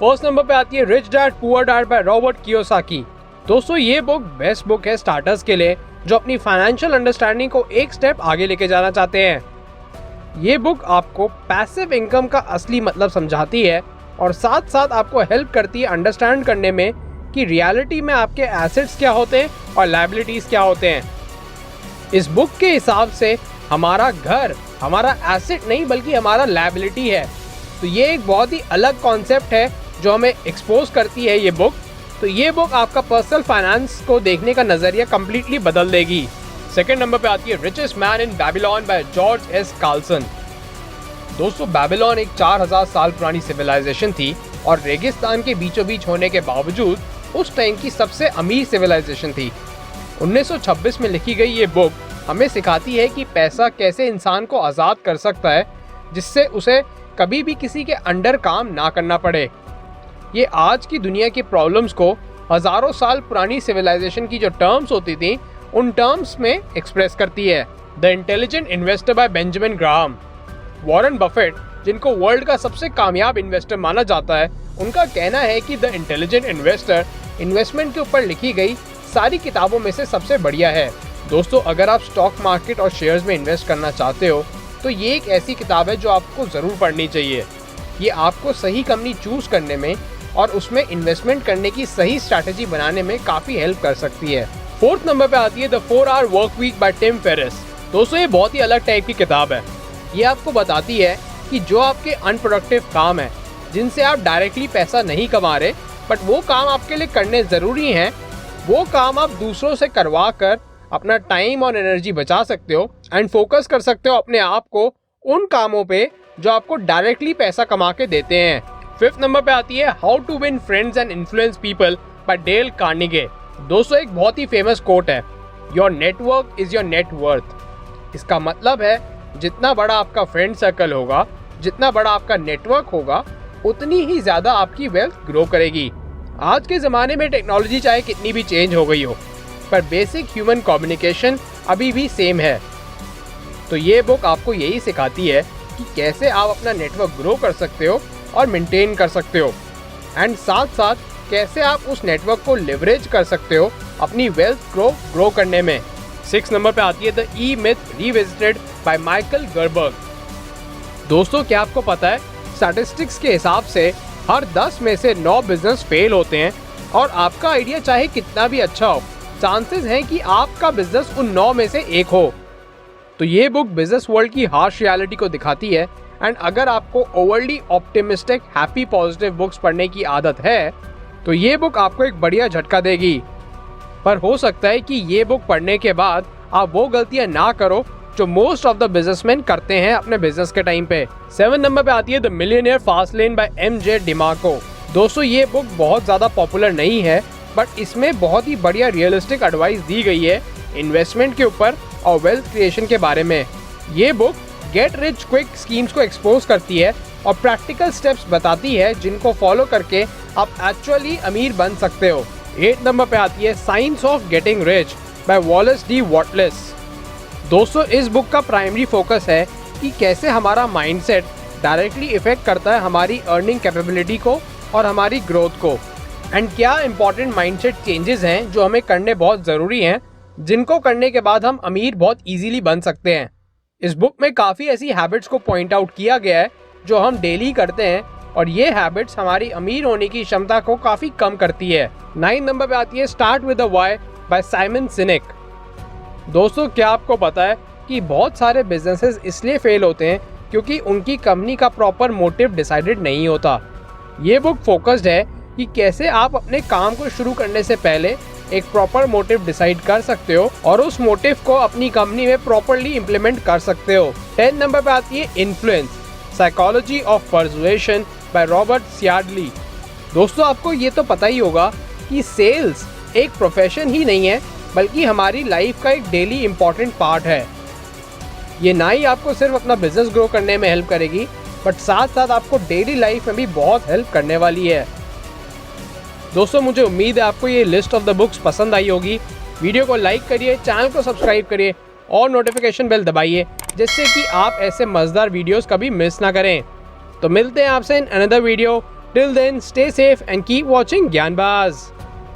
First number पे आती है rich dad poor dad by Robert Kiyosaki. दोस्तों ये बुक बेस्ट बुक है स्टार्टर्स के लिए जो अपनी फाइनेंशियल अंडरस्टैंडिंग को एक स्टेप आगे लेके जाना चाहते हैं। ये बुक आपको पैसिव इनकम का असली मतलब समझाती है और साथ साथ आपको हेल्प करती है अंडरस्टैंड करने में कि रियलिटी में आपके एसेट्स क्या होते हैं और लायबिलिटीज क्या होते हैं। इस बुक के हिसाब से हमारा घर हमारा एसेट नहीं बल्कि हमारा लायबिलिटी है। तो ये एक बहुत ही अलग कॉन्सेप्ट है जो हमें एक्सपोज करती है ये बुक। तो ये बुक आपका पर्सनल फाइनेंस को देखने का नजरिया कम्प्लीटली बदल देगी। सेकंड नंबर पे आती है richest man in Babylon by George S Carlson. दोस्तों बेबीलोन एक 4000 साल पुरानी सिविलाइजेशन थी और रेगिस्तान के बीचों बीच होने के बावजूद उस टाइम की सबसे अमीर सिविलाइजेशन थी। 1926 में लिखी गई ये बुक हमें सिखाती है कि पैसा कैसे इंसान को आज़ाद कर सकता है जिससे उसे कभी भी किसी के अंडर काम ना करना पड़े। ये आज की दुनिया की प्रॉब्लम्स को हजारों साल पुरानी सिविलाइजेशन की जो टर्म्स होती थी उन टर्म्स में एक्सप्रेस करती है। The intelligent investor bye Benjamin Graham. Warren Buffett जिनको वर्ल्ड का सबसे कामयाब इन्वेस्टर माना जाता है, उनका कहना है कि द इंटेलिजेंट इन्वेस्टर इन्वेस्टमेंट के ऊपर लिखी गई सारी किताबों में से सबसे बढ़िया है। दोस्तों अगर आप स्टॉक मार्केट और शेयर्स में इन्वेस्ट करना चाहते हो तो ये एक ऐसी किताब है जो आपको ज़रूर पढ़नी चाहिए। ये आपको सही कंपनी चूज करने में और उसमें इन्वेस्टमेंट करने की सही स्ट्रैटेजी बनाने में काफ़ी हेल्प कर सकती है। फोर्थ नंबर पे आती है the 4 Hour Work Week by Tim Ferriss. दोस्तों ये बहुत ही अलग टाइप की किताब है। ये आपको बताती है कि जो आपके अनप्रोडक्टिव काम है जिनसे आप डायरेक्टली पैसा नहीं कमा रहे बट वो काम आपके लिए करने ज़रूरी हैं, वो काम आप दूसरों से करवा कर अपना टाइम और एनर्जी बचा सकते हो एंड फोकस कर सकते हो अपने आप को उन कामों पे जो आपको डायरेक्टली पैसा कमा के देते हैं। फिफ्थ नंबर पे आती है how to win friends and influence people by Dale Carnegie. दोस्तों एक बहुत ही फेमस कोट है, your network is your net worth. इसका मतलब है जितना बड़ा आपका फ्रेंड सर्कल होगा, जितना बड़ा आपका नेटवर्क होगा, उतनी ही ज़्यादा आपकी वेल्थ ग्रो करेगी। आज के ज़माने में टेक्नोलॉजी चाहे कितनी भी चेंज हो गई हो पर बेसिक ह्यूमन कम्युनिकेशन अभी भी सेम है। तो ये बुक आपको यही सिखाती है कि कैसे आप अपना नेटवर्क ग्रो कर सकते हो और मेंटेन कर सकते हो एंड साथ साथ कैसे आप उस नेटवर्क को लिवरेज कर सकते हो अपनी वेल्थ ग्रो करने में। 6 नंबर पे आती है the E myth revisited by Michael Gerber. दोस्तों क्या आपको पता है स्टैटिस्टिक्स के हिसाब से हर 10 में से 9 बिजनेस फेल होते हैं और आपका आइडिया चाहे कितना भी अच्छा हो, चांसेस हैं कि आपका बिजनेस उन 9 में से एक हो। तो ये बुक बिजनेस वर्ल्ड की हार्श रियलिटी को दिखाती है एंड अगर आपको overly optimistic happy positive books पढ़ने की आदत है तो ये बुक आपको एक बढ़िया झटका देगी। पर हो सकता है कि ये बुक पढ़ने के बाद आप वो गलतियां ना करो जो मोस्ट ऑफ द बिजनेसमैन करते हैं अपने बिजनेस के टाइम पे। 7 नंबर पे आती है the millionaire fast lane by MJ DeMarco. दोस्तों ये बुक बहुत ज़्यादा पॉपुलर नहीं है बट इसमें बहुत ही बढ़िया रियलिस्टिक एडवाइस दी गई है इन्वेस्टमेंट के ऊपर और वेल्थ क्रिएशन के बारे में। ये book get rich quick schemes को एक्सपोज करती है और प्रैक्टिकल स्टेप्स बताती है जिनको फॉलो करके आप एक्चुअली अमीर बन सकते हो। 8 नंबर पे आती है science of getting rich by Wallace D wattless. दोस्तों इस बुक का प्राइमरी फोकस है कि कैसे हमारा माइंडसेट डायरेक्टली इफेक्ट करता है हमारी अर्निंग कैपेबिलिटी को और हमारी ग्रोथ को एंड क्या इंपॉर्टेंट माइंडसेट चेंजेस हैं जो हमें करने बहुत ज़रूरी हैं जिनको करने के बाद हम अमीर बहुत इजीली बन सकते हैं। इस बुक में काफ़ी ऐसी हैबिट्स को पॉइंट आउट किया गया है जो हम डेली करते हैं और ये हैबिट्स हमारी अमीर होने की क्षमता को काफ़ी कम करती है। 9 नंबर पे आती है start with the why by Simon Sinek. दोस्तों क्या आपको पता है कि बहुत सारे बिजनेसेस इसलिए फेल होते हैं क्योंकि उनकी कंपनी का प्रॉपर मोटिव डिसाइडेड नहीं होता। ये बुक फोकस्ड है कि कैसे आप अपने काम को शुरू करने से पहले एक प्रॉपर मोटिव डिसाइड कर सकते हो और उस मोटिव को अपनी कंपनी में प्रॉपरली इम्प्लीमेंट कर सकते हो। 10 नंबर पे आती है influence psychology of persuasion by Robert Cialdini. दोस्तों आपको ये तो पता ही होगा कि सेल्स एक प्रोफेशन ही नहीं है बल्कि हमारी लाइफ का एक डेली इम्पॉर्टेंट पार्ट है। ये ना ही आपको सिर्फ अपना बिजनेस ग्रो करने में हेल्प करेगी बट साथ साथ आपको डेली लाइफ में भी बहुत हेल्प करने वाली है। दोस्तों मुझे उम्मीद है आपको ये लिस्ट ऑफ द बुक्स पसंद आई होगी। वीडियो को लाइक करिए, चैनल को सब्सक्राइब करिए और नोटिफिकेशन बेल दबाइए जिससे कि आप ऐसे मज़ेदार वीडियोस कभी मिस ना करें। तो मिलते हैं आपसे in another video. Till then stay safe and keep watching ज्ञानबाज।